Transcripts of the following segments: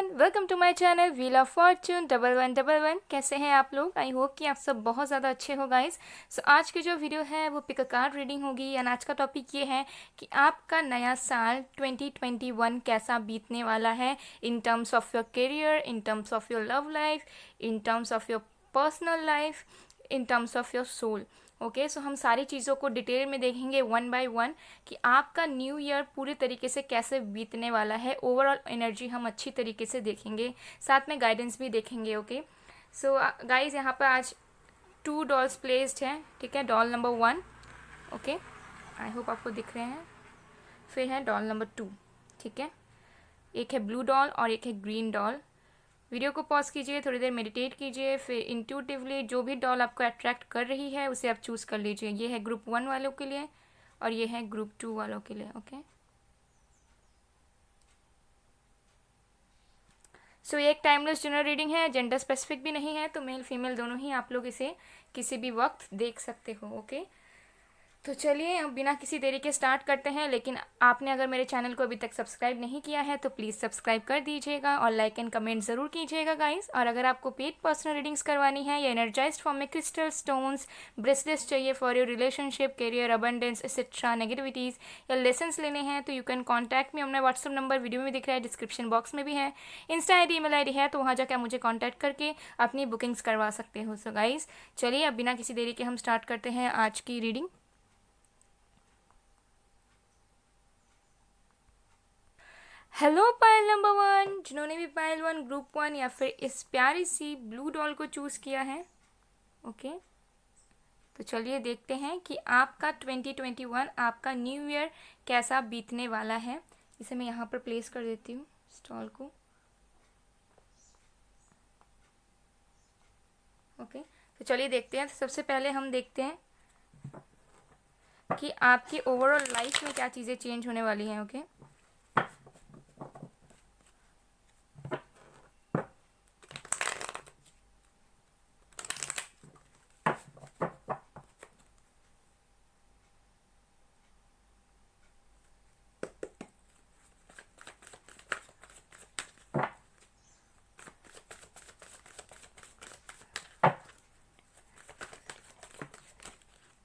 Everyone, welcome to my channel wheel of fortune 1111। कैसे हैं आप लोग? आई होप कि आप सब बहुत ज़्यादा अच्छे हो गाइस। सो आज की जो वीडियो है वो पिक अ कार्ड रीडिंग होगी एंड आज का टॉपिक ये है कि आपका नया साल 2021 कैसा बीतने वाला है in terms of your career, in terms of your love life, in terms of your personal life, in terms of your soul. Okay, so हम सारी चीज़ों को डिटेल में देखेंगे वन बाय वन कि आपका न्यू ईयर पूरी तरीके से कैसे बीतने वाला है। ओवरऑल एनर्जी हम अच्छी तरीके से देखेंगे, साथ में गाइडेंस भी देखेंगे। ओके, सो गाइज यहाँ पर आज 2 डॉल्स प्लेस्ड हैं। ठीक है, doll number 1, okay, I hope आपको दिख रहे हैं। फिर है डॉल नंबर 2, ठीक है, एक है ब्लू डॉल और एक है ग्रीन डॉल। वीडियो को पॉज कीजिए, थोड़ी देर मेडिटेट कीजिए, फिर इंट्यूटिवली जो भी डॉल आपको अट्रैक्ट कर रही है उसे आप चूज़ कर लीजिए। ये है ग्रुप 1 वालों के लिए और ये है ग्रुप 2 वालों के लिए। ओके, सो ये एक टाइमलेस जनरल रीडिंग है, जेंडर स्पेसिफिक भी नहीं है, तो मेल फीमेल दोनों ही आप लोग इसे किसी भी वक्त देख सकते हो। ओके, तो चलिए अब बिना किसी देरी के स्टार्ट करते हैं। लेकिन आपने अगर मेरे चैनल को अभी तक सब्सक्राइब नहीं किया है तो प्लीज़ सब्सक्राइब कर दीजिएगा और लाइक एंड कमेंट ज़रूर कीजिएगा गाइस। और अगर आपको पेड पर्सनल रीडिंग्स करवानी है या एनर्जाइज्ड फॉर्म में क्रिस्टल स्टोन्स ब्रेसलेट्स चाहिए for your relationship, career, abundance etcetera, negativities या लेसन्स लेने हैं तो यू कैन कॉन्टैक्ट मी। अपना व्हाट्सअप नंबर वीडियो में दिख रहा है, डिस्क्रिप्शन बॉक्स में भी है, इंस्टा ID ईमेल ID है, तो वहाँ जाकर मुझे कॉन्टैक्ट करके अपनी बुकिंग्स करवा सकते हो। सो गाइस चलिए अब बिना किसी देरी के हम स्टार्ट करते हैं आज की रीडिंग। हेलो पायल नंबर 1, जिन्होंने भी पायल 1 ग्रुप 1 या फिर इस प्यारी सी ब्लू डॉल को चूज़ किया है। ओके, तो चलिए देखते हैं कि आपका 2021 आपका न्यू ईयर कैसा बीतने वाला है। इसे मैं यहाँ पर प्लेस कर देती हूँ स्टॉल को। ओके, तो चलिए देखते हैं। तो सबसे पहले हम देखते हैं कि आपकी ओवरऑल लाइफ में क्या चीज़ें चेंज होने वाली हैं। ओके,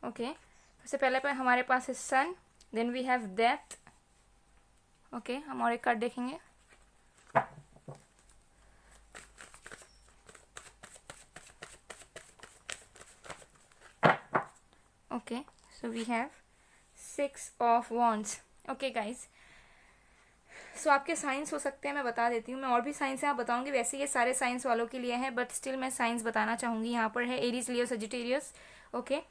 ओके, सबसे पहले पे हमारे पास है sun, then we have death. Okay, हम और एक कार्ड देखेंगे। Okay, so we have 6 of wands. Okay guys, so आपके साइंस हो सकते हैं, मैं बता देती हूँ। मैं और भी साइंस हैं आप बताऊंगी, वैसे ये सारे साइंस वालों के लिए हैं, बट स्टिल मैं साइंस बताना चाहूँगी। यहाँ पर है Aries, Leo, Sagittarius. Okay,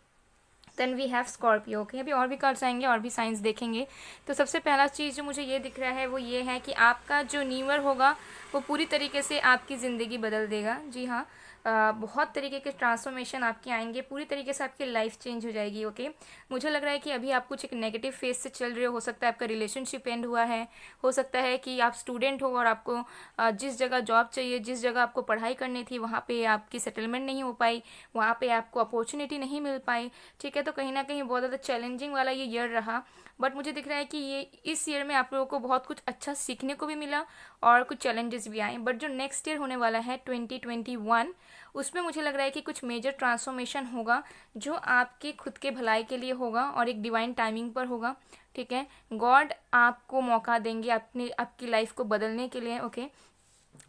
then we have Scorpio. Okay, अभी और भी कार्ड्स आएंगे और भी साइंस देखेंगे। तो सबसे पहला चीज़ जो मुझे ये दिख रहा है वो ये है कि आपका जो न्यू ईयर होगा वो पूरी तरीके से आपकी ज़िंदगी बदल देगा। जी हाँ, बहुत तरीके के ट्रांसफॉर्मेशन आपके आएंगे, पूरी तरीके से आपकी लाइफ चेंज हो जाएगी। ओके, मुझे लग रहा है कि अभी आप कुछ एक नेगेटिव फेज से चल रहे हो सकता है आपका रिलेशनशिप एंड हुआ है, हो सकता है कि आप स्टूडेंट हो और आपको जिस जगह जॉब चाहिए, जिस जगह आपको पढ़ाई करनी थी वहाँ पे आपकी सेटलमेंट नहीं हो पाई, वहाँ पे आपको अपॉर्चुनिटी नहीं मिल पाई। ठीक है, तो कहीं ना कहीं बहुत ज़्यादा चैलेंजिंग वाला ये ईयर रहा, बट मुझे दिख रहा है कि ये इस ईयर में आप लोगों को बहुत कुछ अच्छा सीखने को भी मिला और कुछ चैलेंजेस भी आए। बट जो नेक्स्ट ईयर होने वाला है 2021, उसमें मुझे लग रहा है कि कुछ मेजर ट्रांसफॉर्मेशन होगा जो आपके खुद के भलाई के लिए होगा और एक डिवाइन टाइमिंग पर होगा। ठीक है, गॉड आपको मौका देंगे अपनी आपकी लाइफ को बदलने के लिए। ओके,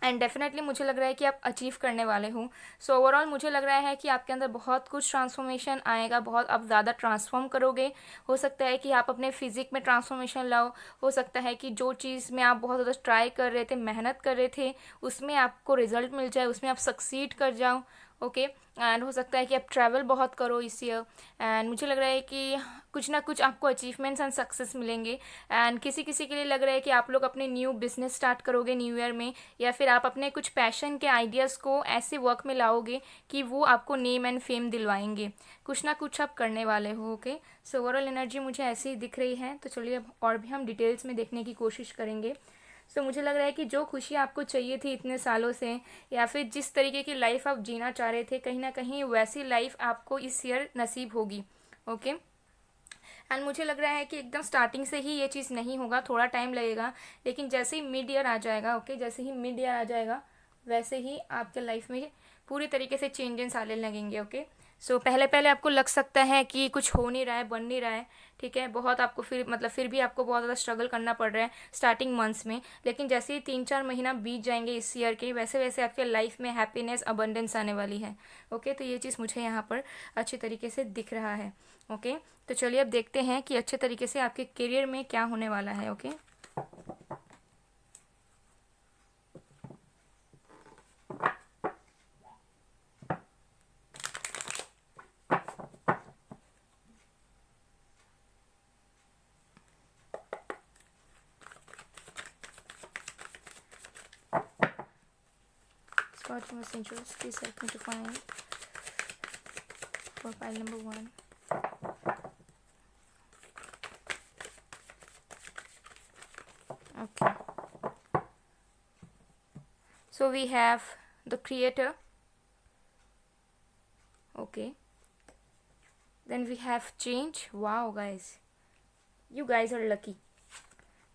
एंड डेफिनेटली मुझे लग रहा है कि आप अचीव करने वाले हो। सो ओवरऑल मुझे लग रहा है कि आपके अंदर बहुत कुछ ट्रांसफॉर्मेशन आएगा, बहुत आप ज़्यादा ट्रांसफॉर्म करोगे। हो सकता है कि आप अपने फिजिक में ट्रांसफॉर्मेशन लाओ, हो सकता है कि जो चीज़ में आप बहुत ज़्यादा ट्राई कर रहे थे, मेहनत कर रहे थे, उसमें आपको रिजल्ट मिल जाए, उसमें आप सक्सीड कर जाओ। ओके, एंड हो सकता है कि आप ट्रैवल बहुत करो इस ईयर, एंड मुझे लग रहा है कि कुछ ना कुछ आपको अचीवमेंट्स एंड सक्सेस मिलेंगे। एंड किसी किसी के लिए लग रहा है कि आप लोग अपने न्यू बिजनेस स्टार्ट करोगे न्यू ईयर में, या फिर आप अपने कुछ पैशन के आइडियाज़ को ऐसे वर्क में लाओगे कि वो आपको नेम एंड फेम दिलवाएंगे। कुछ ना कुछ आप करने वाले हो। ओके, सो ओवरऑल एनर्जी मुझे ऐसी ही दिख रही है। तो चलिए अब और भी हम डिटेल्स में देखने की कोशिश करेंगे। सो मुझे लग रहा है कि जो खुशी आपको चाहिए थी इतने सालों से, या फिर जिस तरीके की लाइफ आप जीना चाह रहे थे, कहीं ना कहीं वैसी लाइफ आपको इस ईयर नसीब होगी। ओके, एंड मुझे लग रहा है कि एकदम स्टार्टिंग से ही ये चीज़ नहीं होगा, थोड़ा टाइम लगेगा, लेकिन जैसे ही मिड ईयर आ जाएगा, ओके, जैसे ही मिड ईयर आ जाएगा वैसे ही आपके लाइफ में पूरी तरीके से चेंजेस आने लगेंगे, ओके। सो पहले पहले आपको लग सकता है कि कुछ हो नहीं रहा है, बन नहीं रहा है, ठीक है, बहुत आपको फिर भी आपको बहुत ज़्यादा स्ट्रगल करना पड़ रहा है स्टार्टिंग मंथ्स में, लेकिन जैसे ही 3-4 महीना बीत जाएंगे इस ईयर के, वैसे वैसे आपके लाइफ में हैप्पीनेस, अबंडेंस आने वाली है, ओके। तो ये चीज़ मुझे यहाँ पर अच्छी तरीके से दिख रहा है, ओके। तो चलिए अब देखते हैं कि अच्छे तरीके से आपके करियर में क्या होने वाला है, okay. Scott most interest, please help me to find for pile number 1. Okay. So we have the creator. Okay. Then we have change. Wow, guys. You guys are lucky.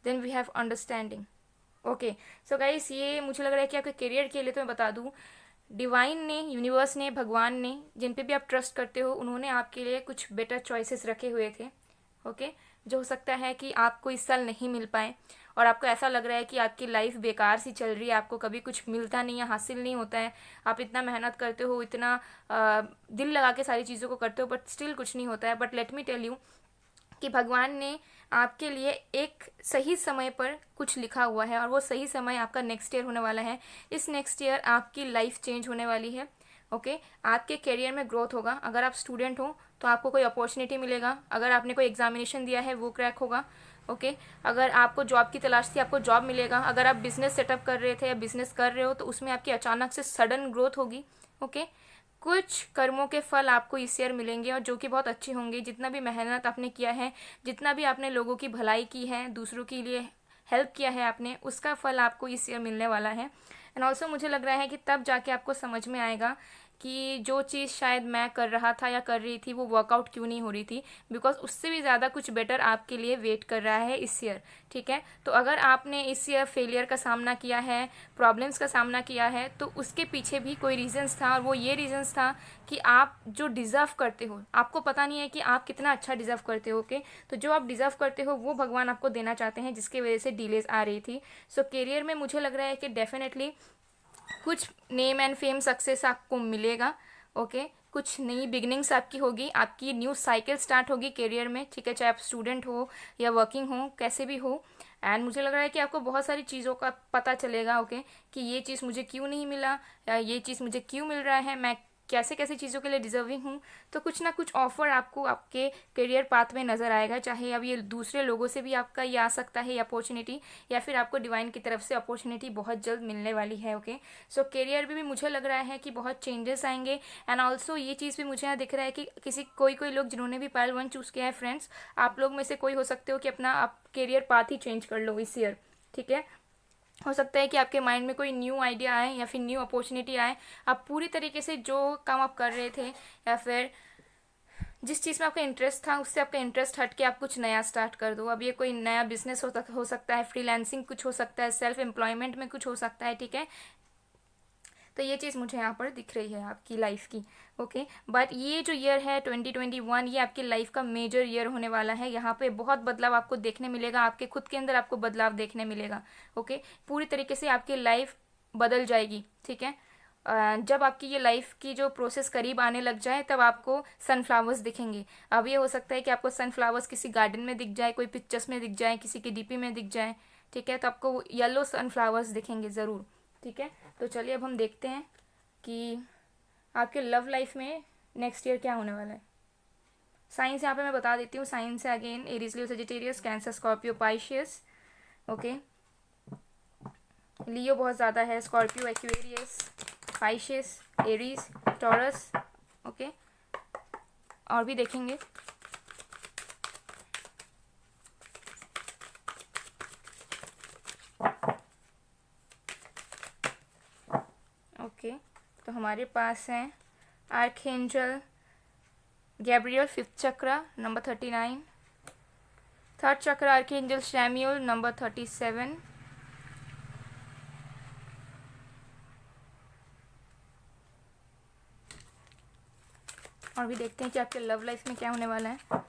Then we have understanding. Okay so guys, ये मुझे लग रहा है कि आपके career के लिए, तो मैं बता दूं, डिवाइन ने, यूनिवर्स ने, भगवान ने, जिन पे भी आप ट्रस्ट करते हो, उन्होंने आपके लिए कुछ बेटर चॉइसेस रखे हुए थे, ओके। जो हो सकता है कि आपको इस साल नहीं मिल पाए और आपको ऐसा लग रहा है कि आपकी लाइफ बेकार सी चल रही है, आपको कभी कुछ मिलता नहीं है, हासिल नहीं होता है, आप इतना मेहनत करते हो, इतना दिल लगा के सारी चीज़ों को करते हो, बट स्टिल कुछ नहीं होता है। But let me tell you कि भगवान ने आपके लिए एक सही समय पर कुछ लिखा हुआ है, और वो सही समय आपका नेक्स्ट ईयर होने वाला है। इस नेक्स्ट ईयर आपकी लाइफ चेंज होने वाली है, ओके। आपके करियर में ग्रोथ होगा। अगर आप स्टूडेंट हो तो आपको कोई अपॉर्चुनिटी मिलेगा, अगर आपने कोई एग्जामिनेशन दिया है वो क्रैक होगा, ओके। अगर आपको जॉब की तलाश थी, आपको जॉब मिलेगा। अगर आप बिजनेस सेटअप कर रहे थे या बिजनेस कर रहे हो तो उसमें आपकी अचानक से सडन ग्रोथ होगी, ओके। कुछ कर्मों के फल आपको इस ईयर मिलेंगे और जो कि बहुत अच्छे होंगे। जितना भी मेहनत आपने किया है, जितना भी आपने लोगों की भलाई की है, दूसरों के लिए हेल्प किया है आपने, उसका फल आपको इस ईयर मिलने वाला है। एंड ऑल्सो मुझे लग रहा है कि तब जाके आपको समझ में आएगा कि जो चीज़ शायद मैं कर रहा था या कर रही थी वो वर्कआउट क्यों नहीं हो रही थी, बिकॉज उससे भी ज़्यादा कुछ बेटर आपके लिए वेट कर रहा है इस ईयर, ठीक है। तो अगर आपने इस ईयर फेलियर का सामना किया है, प्रॉब्लम्स का सामना किया है, तो उसके पीछे भी कोई रीजंस था, और वो ये रीजंस था कि आप जो डिज़र्व करते हो, आपको पता नहीं है कि आप कितना अच्छा डिज़र्व करते हो, ओके। तो जो आप डिज़र्व करते हो वो भगवान आपको देना चाहते हैं, जिसकी वजह से डिलेज आ रही थी। सो करियर में मुझे लग रहा है कि डेफिनेटली कुछ नेम एंड फेम सक्सेस आपको मिलेगा, ओके। कुछ नई बिगनिंग्स आपकी होगी, आपकी न्यू साइकिल स्टार्ट होगी करियर में, ठीक है, चाहे आप स्टूडेंट हो या वर्किंग हो, कैसे भी हो। एंड मुझे लग रहा है कि आपको बहुत सारी चीज़ों का पता चलेगा, ओके, कि ये चीज़ मुझे क्यों नहीं मिला या ये चीज़ मुझे क्यों मिल रहा है, मैं कैसे कैसे चीज़ों के लिए डिजर्विंग हूँ। तो कुछ ना कुछ ऑफर आपको आपके करियर पाथ में नज़र आएगा, चाहे अब ये दूसरे लोगों से भी आपका ये आ सकता है अपॉर्चुनिटी, या फिर आपको डिवाइन की तरफ से अपॉर्चुनिटी बहुत जल्द मिलने वाली है, ओके। सो करियर भी मुझे लग रहा है कि बहुत चेंजेस आएंगे। एंड ऑल्सो ये चीज़ भी मुझे यहाँ दिख रहा है कि कोई लोग जिन्होंने भी पायल 1 चूज़ किया है, फ्रेंड्स, आप लोग में से कोई हो सकते हो कि अपना आप करियर पाथ ही चेंज कर लो इस ईयर, ठीक है। हो सकता है कि आपके माइंड में कोई न्यू आइडिया आए या फिर न्यू अपॉर्चुनिटी आए, आप पूरी तरीके से जो काम आप कर रहे थे या फिर जिस चीज़ में आपका इंटरेस्ट था उससे आपका इंटरेस्ट हट के आप कुछ नया स्टार्ट कर दो। अब ये कोई नया बिजनेस हो सकता है, फ्रीलांसिंग कुछ हो सकता है, सेल्फ एम्प्लॉयमेंट में कुछ हो सकता है, ठीक है। तो ये चीज़ मुझे यहाँ पर दिख रही है आपकी लाइफ की, ओके। बट ये जो ईयर है 2021, ये आपकी लाइफ का मेजर ईयर होने वाला है। यहाँ पे बहुत बदलाव आपको देखने मिलेगा, आपके खुद के अंदर आपको बदलाव देखने मिलेगा, ओके। पूरी तरीके से आपकी लाइफ बदल जाएगी, ठीक है। जब आपकी ये लाइफ की जो प्रोसेस करीब आने लग जाए तब आपको सनफ्लावर्स दिखेंगे। अब ये हो सकता है कि आपको सनफ्लावर्स किसी गार्डन में दिख जाए, कोई पिक्चर्स में दिख जाए, किसी की डीपी में दिख जाए, ठीक है। तो आपको येलो सनफ्लावर्स दिखेंगे ज़रूर, ठीक है। तो चलिए अब हम देखते हैं कि आपके लव लाइफ में नेक्स्ट ईयर क्या होने वाला है। साइंस यहाँ पे मैं बता देती हूँ। साइंस है again Aries, Leo, Sagittarius, Cancer, Scorpio, Pisces, okay. Leo बहुत ज़्यादा है, Scorpio, Aquarius, Pisces, Aries, Taurus, okay. और भी देखेंगे। ओके तो हमारे पास हैं आर्कएंजल गैब्रियल, 5th चक्र, नंबर 39, थर्ड चक्र आर्कएंजल शैम्यूल नंबर 37। और भी देखते हैं कि आपके लव लाइफ में क्या होने वाला है।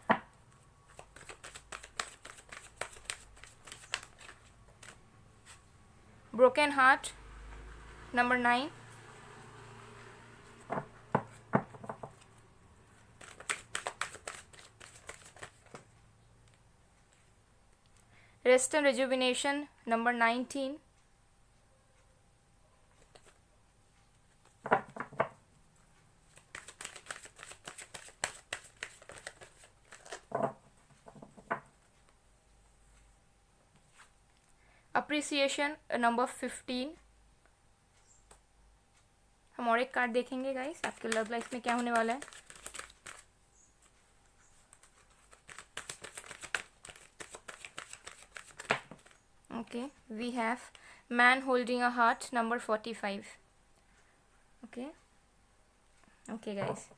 Broken heart number 9। Rest and rejuvenation number 19। Appreciation number 15। हम और एक कार्ड देखेंगे गाइस, आपके लव लाइफ में क्या होने वाला है। Okay, we have man holding a heart number 45। Okay okay guys,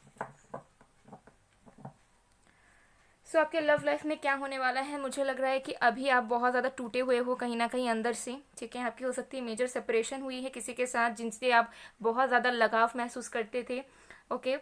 so आपके लव लाइफ में क्या होने वाला है, मुझे लग रहा है कि अभी आप बहुत ज़्यादा टूटे हुए हो कहीं ना कहीं अंदर से, ठीक है। आपकी हो सकती है मेजर सेपरेशन हुई है किसी के साथ जिनसे आप बहुत ज़्यादा लगाव महसूस करते थे, ओके,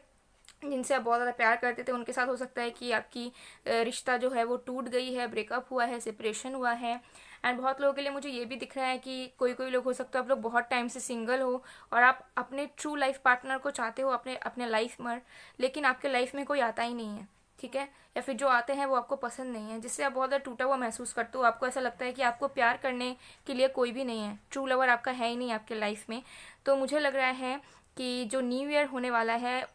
जिनसे आप बहुत ज़्यादा प्यार करते थे, उनके साथ हो सकता है कि आपकी रिश्ता जो है वो टूट गई है, ब्रेकअप हुआ है, सेपरेशन हुआ है। एंड बहुत लोगों के लिए मुझे ये भी दिख रहा है कि कोई कोई लोग हो सकता है आप लोग बहुत टाइम से सिंगल हो और आप अपने ट्रू लाइफ पार्टनर को चाहते हो अपने अपने लाइफ में, लेकिन आपके लाइफ में कोई आता ही नहीं है, ठीक है, या फिर जो आते हैं वो आपको पसंद नहीं है, जिससे आप बहुत ज़्यादा टूटा हुआ महसूस करते हो। आपको ऐसा लगता है कि आपको प्यार करने के लिए कोई भी नहीं है, ट्रू लवर आपका है ही नहीं आपके लाइफ में। तो मुझे लग रहा है कि जो न्यू ईयर होने वाला है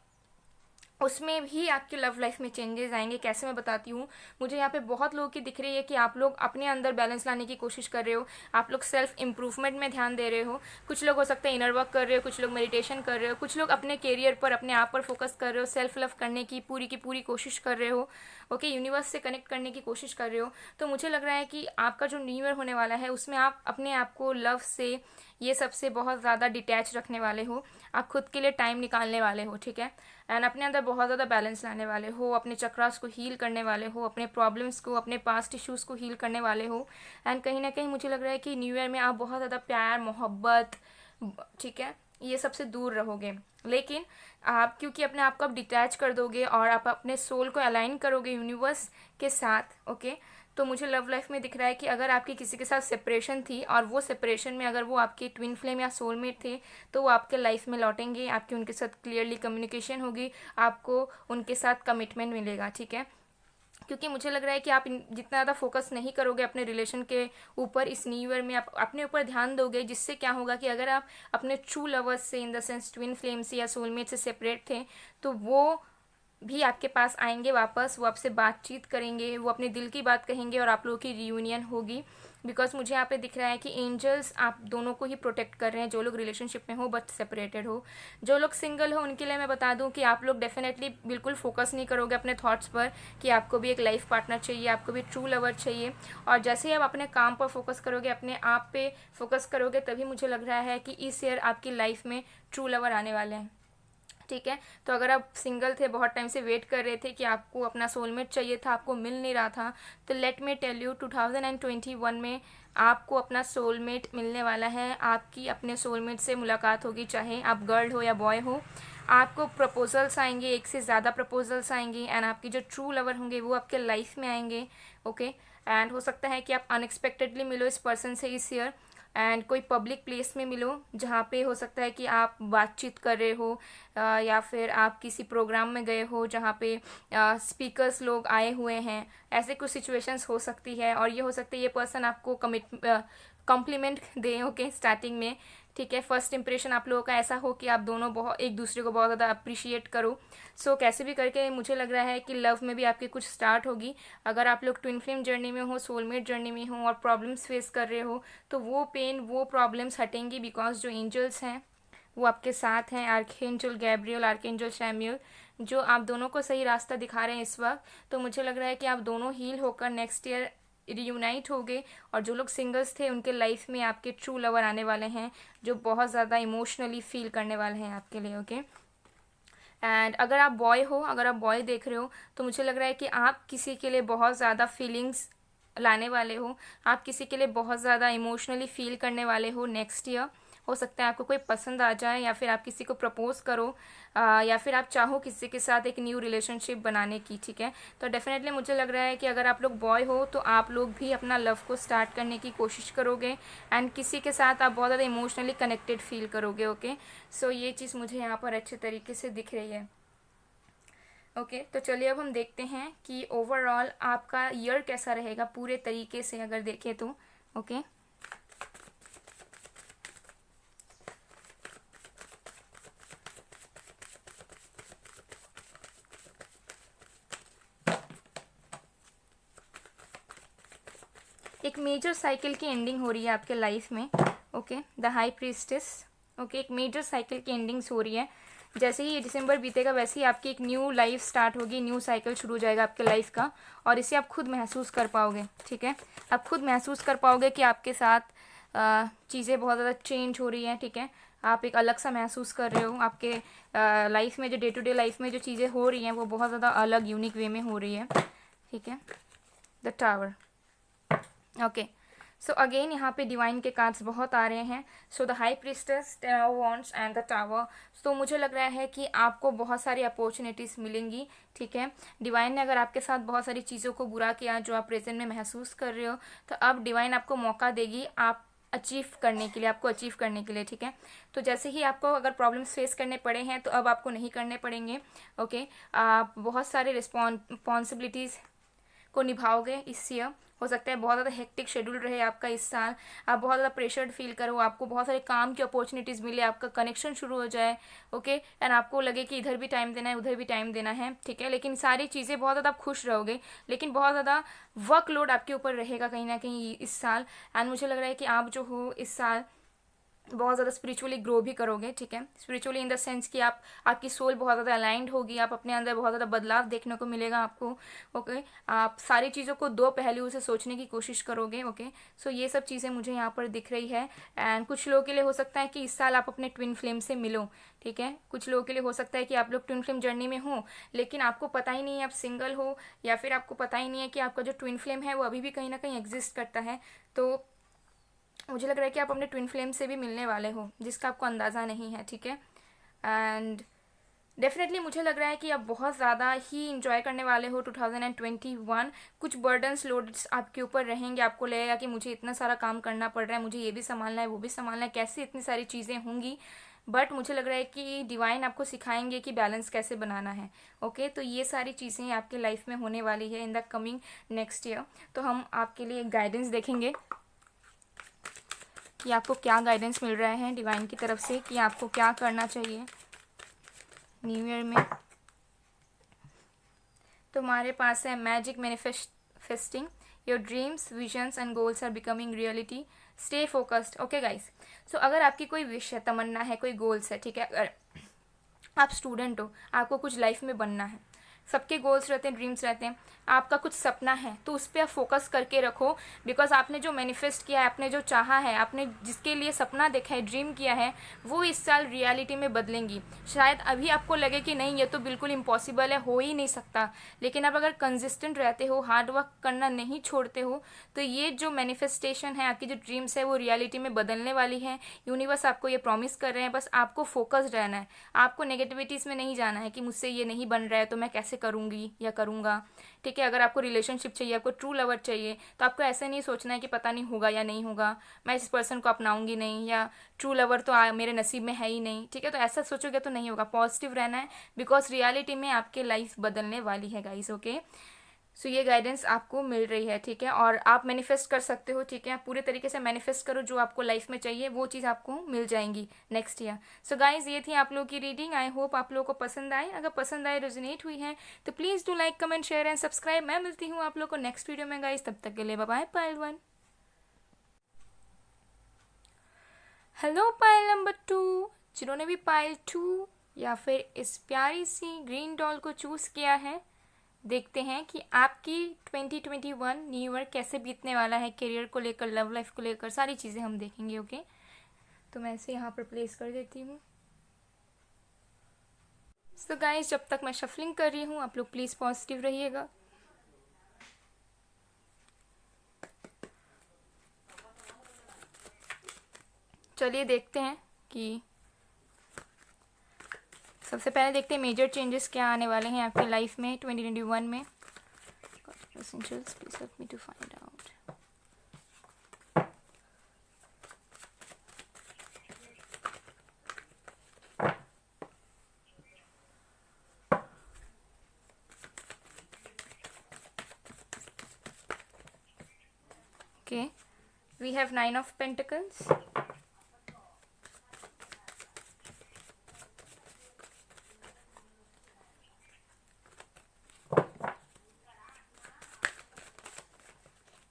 उसमें भी आपके लव लाइफ में चेंजेस आएंगे। कैसे, मैं बताती हूँ। मुझे यहाँ पे बहुत लोगों की दिख रही है कि आप लोग अपने अंदर बैलेंस लाने की कोशिश कर रहे हो, आप लोग सेल्फ इम्प्रूवमेंट में ध्यान दे रहे हो। कुछ लोग हो सकता है इनर वर्क कर रहे हो, कुछ लोग मेडिटेशन कर रहे हो, कुछ लोग अपने कैरियर पर, अपने आप पर फोकस कर रहे हो, सेल्फ लव करने की पूरी कोशिश कर रहे हो, ओके, यूनिवर्स से कनेक्ट करने की कोशिश कर रहे हो। तो मुझे लग रहा है कि आपका जो न्यू ईयर होने वाला है उसमें आप अपने आप को लव से, ये सबसे बहुत ज़्यादा डिटैच रखने वाले हो, आप खुद के लिए टाइम निकालने वाले हो, ठीक है, एंड अपने अंदर बहुत ज़्यादा बैलेंस लाने वाले हो, अपने चक्रास को हील करने वाले हो, अपने प्रॉब्लम्स को, अपने पास्ट इश्यूज़ को हील करने वाले हो। एंड कहीं ना कहीं मुझे लग रहा है कि न्यू ईयर में आप बहुत ज़्यादा प्यार, मोहब्बत, ठीक है, ये सबसे दूर रहोगे। लेकिन आप क्योंकि अपने आप को आप डिटैच कर दोगे और आप अपने सोल को अलाइन करोगे यूनिवर्स के साथ, ओके, तो मुझे लव लाइफ में दिख रहा है कि अगर आपकी किसी के साथ सेपरेशन थी और वो सेपरेशन में अगर वो आपके ट्विन फ्लेम या सोलमेट थे तो वो आपके लाइफ में लौटेंगे, आपकी उनके साथ क्लियरली कम्युनिकेशन होगी, आपको उनके साथ कमिटमेंट मिलेगा, ठीक है। क्योंकि मुझे लग रहा है कि आप जितना ज़्यादा फोकस नहीं करोगे अपने रिलेशन के ऊपर इस न्यू ईयर में, आप अपने ऊपर ध्यान दोगे, जिससे क्या होगा कि अगर आप अपने ट्रू लवर्स से, in the sense twin flame से या सोलमेट से सेपरेट थे, तो वो भी आपके पास आएंगे वापस, वो आपसे बातचीत करेंगे, वो अपने दिल की बात कहेंगे और आप लोगों की रियूनियन होगी। बिकॉज मुझे यहाँ पे दिख रहा है कि एंजल्स आप दोनों को ही प्रोटेक्ट कर रहे हैं, जो लोग रिलेशनशिप में हो बट सेपरेटेड हो। जो लोग सिंगल हो उनके लिए मैं बता दूं कि आप लोग डेफिनेटली बिल्कुल फोकस नहीं करोगे अपने थॉट्स पर कि आपको भी एक लाइफ पार्टनर चाहिए, आपको भी ट्रू लवर चाहिए। और जैसे ही आप अपने काम पर फोकस करोगे, अपने आप पे फोकस करोगे, तभी मुझे लग रहा है कि इस ईयर आपकी लाइफ में ट्रू लवर आने वाले हैं, ठीक है। तो अगर आप सिंगल थे, बहुत टाइम से वेट कर रहे थे कि आपको अपना सोलमेट चाहिए था, आपको मिल नहीं रहा था, तो लेट मी टेल यू 2021 में आपको अपना सोलमेट मिलने वाला है। आपकी अपने सोलमेट से मुलाकात होगी, चाहे आप गर्ल हो या बॉय हो। आपको प्रपोजल्स आएंगे, एक से ज़्यादा प्रपोजल्स आएंगे, एंड आपकी जो ट्रू लवर होंगे वो आपके लाइफ में आएंगे, ओके। एंड हो सकता है कि आप अनएक्सपेक्टेडली मिलो इस पर्सन से इस ईयर, एंड कोई पब्लिक प्लेस में मिलो जहाँ पे हो सकता है कि आप बातचीत कर रहे हो, या फिर आप किसी प्रोग्राम में गए हो जहाँ पे स्पीकर्स लोग आए हुए हैं, ऐसे कुछ सिचुएशंस हो सकती है। और ये हो सकता है ये पर्सन आपको कॉम्प्लीमेंट दे, ओके, स्टार्टिंग में, ठीक है। फर्स्ट इंप्रेशन आप लोगों का ऐसा हो कि आप दोनों बहुत एक दूसरे को बहुत ज़्यादा अप्रिशिएट करो। सो कैसे भी करके मुझे लग रहा है कि लव में भी आपकी कुछ स्टार्ट होगी। अगर आप लोग ट्विन फ्लेम जर्नी में हो, सोलमेट जर्नी में हो और प्रॉब्लम्स फेस कर रहे हो, तो वो पेन, वो प्रॉब्लम्स हटेंगी, बिकॉज जो एंजल्स हैं वो आपके साथ हैं, आर्कएंजल गैब्रियल, आर्कएंजल शैम्यूल, जो आप दोनों को सही रास्ता दिखा रहे हैं इस वक्त। तो मुझे लग रहा है कि आप दोनों हील होकर नेक्स्ट ईयर रियूनाइट हो गए, और जो लोग सिंगल्स थे उनके लाइफ में आपके ट्रू लवर आने वाले हैं, जो बहुत ज़्यादा इमोशनली फील करने वाले हैं आपके लिए, ओके। एंड अगर आप बॉय देख रहे हो, तो मुझे लग रहा है कि आप किसी के लिए बहुत ज़्यादा फीलिंग्स लाने वाले हो, आप किसी के लिए बहुत ज़्यादा इमोशनली फील करने वाले हो नेक्स्ट ईयर। हो सकता है आपको कोई पसंद आ जाए, या फिर आप किसी को प्रपोज करो, या फिर आप चाहो किसी के साथ एक न्यू रिलेशनशिप बनाने की, ठीक है। तो डेफिनेटली मुझे लग रहा है कि अगर आप लोग बॉय हो तो आप लोग भी अपना लव को स्टार्ट करने की कोशिश करोगे, एंड किसी के साथ आप बहुत ज़्यादा इमोशनली कनेक्टेड फील करोगे। ओके, सो ये चीज़ मुझे यहाँ पर अच्छे तरीके से दिख रही है। ओके, तो चलिए अब हम देखते हैं कि ओवरऑल आपका ईयर कैसा रहेगा पूरे तरीके से अगर देखें तो। ओके, एक मेजर साइकिल की एंडिंग हो रही है आपके लाइफ में। Okay, the high priestess. Okay, एक मेजर साइकिल की एंडिंग्स हो रही है। जैसे ही ये दिसंबर बीतेगा वैसे ही आपकी एक न्यू लाइफ स्टार्ट होगी, न्यू साइकिल शुरू हो जाएगा आपके लाइफ का, और इसे आप खुद महसूस कर पाओगे, ठीक है। आप खुद महसूस कर पाओगे कि आपके साथ चीज़ें बहुत ज़्यादा चेंज हो रही हैं, ठीक है। आप एक अलग सा महसूस कर रहे हो, आपके लाइफ में जो डे टू डे लाइफ में जो चीज़ें हो रही हैं वो बहुत ज़्यादा अलग यूनिक वे में हो रही है, ठीक है। The tower. Okay, so again यहाँ पे डिवाइन के कार्ड्स बहुत आ रहे हैं। So the high priestess, ten of wands and the tower. तो मुझे लग रहा है कि आपको बहुत सारी अपॉर्चुनिटीज़ मिलेंगी, ठीक है। डिवाइन ने अगर आपके साथ बहुत सारी चीज़ों को बुरा किया जो आप प्रेजेंट में महसूस कर रहे हो, तो अब डिवाइन आपको मौका देगी आप अचीव करने के लिए, आपको अचीव करने के लिए, ठीक है। तो जैसे ही आपको अगर प्रॉब्लम्स फेस करने पड़े हैं तो अब आपको नहीं करने पड़ेंगे। ओके, आप बहुत सारे रिस्पॉन्सिबिलिटीज़ को निभाओगे इस ईयर। हो सकता है बहुत ज़्यादा हेक्टिक शेड्यूल रहे आपका इस साल, आप बहुत ज़्यादा प्रेशर्ड फील करो, आपको बहुत सारे काम की अपॉर्चुनिटीज़ मिले, आपका कनेक्शन शुरू हो जाए। ओके, एंड आपको लगे कि इधर भी टाइम देना है, उधर भी टाइम देना है, ठीक है। लेकिन सारी चीज़ें बहुत ज़्यादा आप खुश रहोगे, लेकिन बहुत ज़्यादा वर्कलोड आपके ऊपर रहेगा कहीं ना कहीं इस साल। एंड मुझे लग रहा है कि आप जो हो इस साल बहुत ज़्यादा स्पिरिचुअली ग्रो भी करोगे, ठीक है। स्पिरिचुअली इन द सेंस कि आपकी सोल बहुत ज़्यादा अलाइंड होगी, आप अपने अंदर बहुत ज़्यादा बदलाव देखने को मिलेगा आपको। ओके, आप सारी चीज़ों को दो पहलुओं से सोचने की कोशिश करोगे। ओके, सो ये सब चीज़ें मुझे यहाँ पर दिख रही है। एंड कुछ लोगों के लिए हो सकता है कि इस साल आप अपने ट्विन फ्लेम से मिलो, ठीक है। कुछ लोगों के लिए हो सकता है कि आप लोग ट्विन फ्लेम जर्नी में हो, लेकिन आपको पता ही नहीं है आप सिंगल हो, या फिर आपको पता ही नहीं है कि आपका जो ट्विन फ्लेम है वो अभी भी कहीं ना कहीं एग्जिस्ट करता है। तो मुझे लग रहा है कि आप अपने ट्विन फ्लेम से भी मिलने वाले हो जिसका आपको अंदाज़ा नहीं है, ठीक है। एंड डेफिनेटली मुझे लग रहा है कि आप बहुत ज़्यादा ही इंजॉय करने वाले हो 2021। कुछ बर्डन्स लोड्स आपके ऊपर रहेंगे, आपको लगेगा कि मुझे इतना सारा काम करना पड़ रहा है, मुझे ये भी संभालना है, वो भी संभालना है, कैसे इतनी सारी चीज़ें होंगी। बट मुझे लग रहा है कि डिवाइन आपको सिखाएंगे कि बैलेंस कैसे बनाना है। ओके, तो ये सारी चीज़ें आपके लाइफ में होने वाली है in the coming next year. तो हम आपके लिए गाइडेंस देखेंगे कि आपको क्या गाइडेंस मिल रहा है डिवाइन की तरफ से, कि आपको क्या करना चाहिए न्यू ईयर में। तो हमारे पास है magic manifesting, your dreams visions and goals are becoming reality, stay focused. Okay guys, so अगर आपकी कोई विश है, तमन्ना है, कोई गोल्स है, ठीक है। अगर आप स्टूडेंट हो, आपको कुछ लाइफ में बनना है, सबके गोल्स रहते हैं, ड्रीम्स रहते हैं, आपका कुछ सपना है तो उस पर आप फोकस करके रखो। बिकॉज आपने जो मैनिफेस्ट किया है, आपने जो चाहा है, आपने जिसके लिए सपना देखा है, ड्रीम किया है, वो इस साल रियलिटी में बदलेंगी। शायद अभी आपको लगे कि नहीं ये तो बिल्कुल इम्पॉसिबल है, हो ही नहीं सकता, लेकिन आप अगर कंसिस्टेंट रहते हो, हार्ड वर्क करना नहीं छोड़ते हो, तो ये जो मैनिफेस्टेशन है, आपकी जो ड्रीम्स है वो रियलिटी में बदलने वाली है। यूनिवर्स आपको ये प्रॉमिस कर रहे हैं, बस आपको फोकस्ड रहना है, आपको नेगेटिविटीज़ में नहीं जाना है कि मुझसे ये नहीं बन रहा है तो मैं कैसे करूँगी या करूँगा, ठीक है। अगर आपको रिलेशनशिप चाहिए, आपको ट्रू लवर चाहिए, तो आपको ऐसे नहीं सोचना है कि पता नहीं होगा या नहीं होगा, मैं इस पर्सन को अपनाऊंगी नहीं, या ट्रू लवर तो मेरे नसीब में है ही नहीं, ठीक है। तो ऐसा सोचोगे तो नहीं होगा, पॉजिटिव रहना है, बिकॉज रियलिटी में आपके लाइफ बदलने वाली है गाइस। ओके, सो ये गाइडेंस आपको मिल रही है, ठीक है। और आप मैनिफेस्ट कर सकते हो, ठीक है। आप पूरे तरीके से मैनिफेस्ट करो, जो आपको लाइफ में चाहिए वो चीज़ आपको मिल जाएंगी नेक्स्ट ईयर। सो गाइज, ये थी आप लोगों की रीडिंग। आई होप आप लोगों को पसंद आए। अगर पसंद आए, रेजोनेट हुई है, तो please do like, comment, share and subscribe. मैं मिलती हूँ आप लोग को नेक्स्ट वीडियो में गाइज, तब तक के लिए बाय बाय। पायल 1। हेलो पायल नंबर 2, जिन्होंने भी पायल 2 या फिर इस प्यारी सी ग्रीन डॉल को चूज़ किया है, देखते हैं कि आपकी 2021 न्यू ईयर कैसे बीतने वाला है। करियर को लेकर, लव लाइफ को लेकर, सारी चीज़ें हम देखेंगे। ओके, तो मैं इसे यहाँ पर प्लेस कर देती हूँ। सो गाइस, जब तक मैं शफलिंग कर रही हूँ, आप लोग प्लीज़ पॉजिटिव रहिएगा। चलिए देखते हैं कि सबसे पहले देखते हैं मेजर चेंजेस क्या आने वाले हैं आपकी लाइफ में 2021 में. Essentials, please help me to find out. Okay, we have 9 of Pentacles.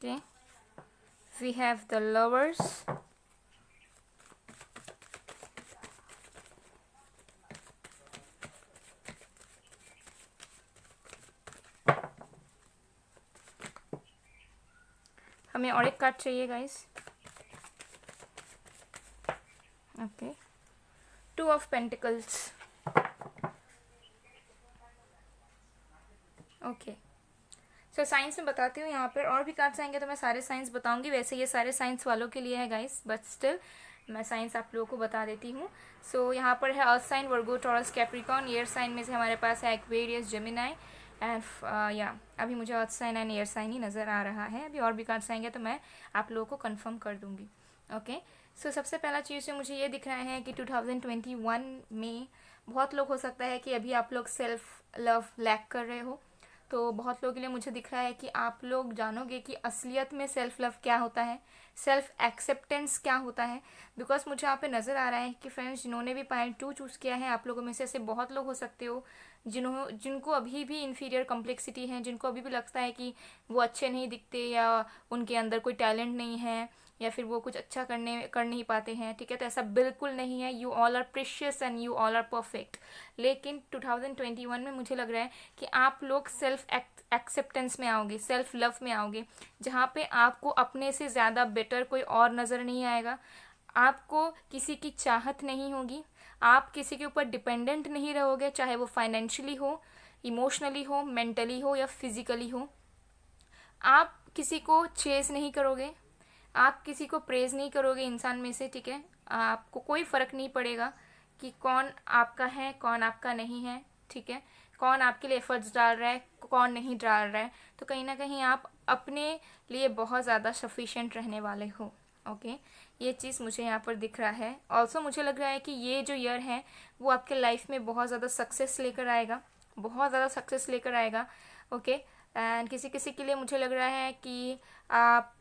Okay, we have the Lovers. हमें और एक कार्ड चाहिए guys. Okay, 2 of Pentacles. Okay, so science में बताती हूँ. यहाँ पर और भी कार्ड्स आएंगे तो मैं सारे साइंस बताऊंगी. वैसे ये सारे साइंस वालों के लिए है गाइस, बट स्टिल मैं साइंस आप लोगों को बता देती हूँ. सो यहाँ पर है अर्थ साइन, वर्गो, टॉरस, कैप्रिकॉर्न. एयर साइन में से हमारे पास है एक्वेरियस, जेमिनाई एंड या अभी मुझे earth sign and air sign ही नज़र आ रहा है. अभी और भी कार्ड्स आएंगे तो मैं आप लोगों को कंफर्म कर दूंगी. ओके, सो सबसे पहला चीज़ जो मुझे ये दिख रहा है कि 2021 में बहुत लोग हो सकता है कि अभी आप लोग सेल्फ लव लैक कर रहे हो. तो बहुत लोगों के लिए मुझे दिख रहा है कि आप लोग जानोगे कि असलियत में सेल्फ लव क्या होता है, सेल्फ एक्सेप्टेंस क्या होता है. बिकॉज मुझे यहाँ पे नज़र आ रहा है कि फ्रेंड्स जिन्होंने भी पाइल 2 चूज़ किया है, आप लोगों में से ऐसे बहुत लोग हो सकते हो जिनको अभी भी इन्फीरियर कॉम्प्लेक्सिटी है, जिनको अभी भी लगता है कि वो अच्छे नहीं दिखते या उनके अंदर कोई टैलेंट नहीं है या फिर वो कुछ अच्छा कर नहीं पाते हैं. ठीक है, तो ऐसा बिल्कुल नहीं है. You all are precious and you all are perfect. लेकिन 2021 में मुझे लग रहा है कि आप लोग सेल्फ एक्सेप्टेंस में आओगे, सेल्फ लव में आओगे, जहाँ पे आपको अपने से ज़्यादा बेटर कोई और नज़र नहीं आएगा. आपको किसी की चाहत नहीं होगी. आप किसी के ऊपर डिपेंडेंट नहीं रहोगे, चाहे वो फाइनेंशियली हो, इमोशनली हो, मेंटली हो या फिजिकली हो. आप किसी को चेज नहीं करोगे, आप किसी को प्रेज नहीं करोगे इंसान में से. ठीक है, आपको कोई फ़र्क नहीं पड़ेगा कि कौन आपका है कौन आपका नहीं है. ठीक है, कौन आपके लिए एफर्ट्स डाल रहा है कौन नहीं डाल रहा है. तो कहीं ना कहीं आप अपने लिए बहुत ज़्यादा सफिशिएंट रहने वाले हो. ओके, ये चीज़ मुझे यहाँ पर दिख रहा है. ऑल्सो मुझे लग रहा है कि ये जो ईयर है वो आपके लाइफ में बहुत ज़्यादा सक्सेस लेकर आएगा, बहुत ज़्यादा सक्सेस लेकर आएगा. ओके, एंड किसी किसी के लिए मुझे लग रहा है कि आप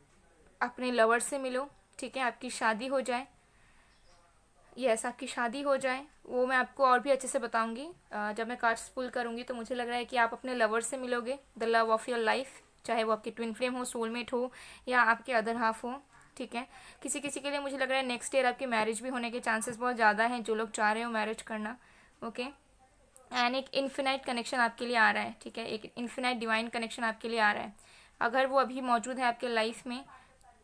अपने लवर से मिलो. ठीक है, आपकी शादी हो जाए. यस, आपकी शादी हो जाए. वो मैं आपको और भी अच्छे से बताऊंगी जब मैं कार्ड्स पुल करूंगी. तो मुझे लग रहा है कि आप अपने लवर से मिलोगे, the love of your life, चाहे वो आपकी ट्विन फ्लेम हो, सोलमेट हो या आपके अदर हाफ हो. ठीक है, किसी किसी के लिए मुझे लग रहा है नेक्स्ट ईयर आपकी मैरिज भी होने के चांसेस बहुत ज़्यादा हैं, जो लोग चाह रहे हो मैरिज करना. ओके, एंड एक इन्फिनाइट कनेक्शन आपके लिए आ रहा है. ठीक है, एक इन्फिनाइट डिवाइन कनेक्शन आपके लिए आ रहा है. अगर वो अभी मौजूद है आपके लाइफ में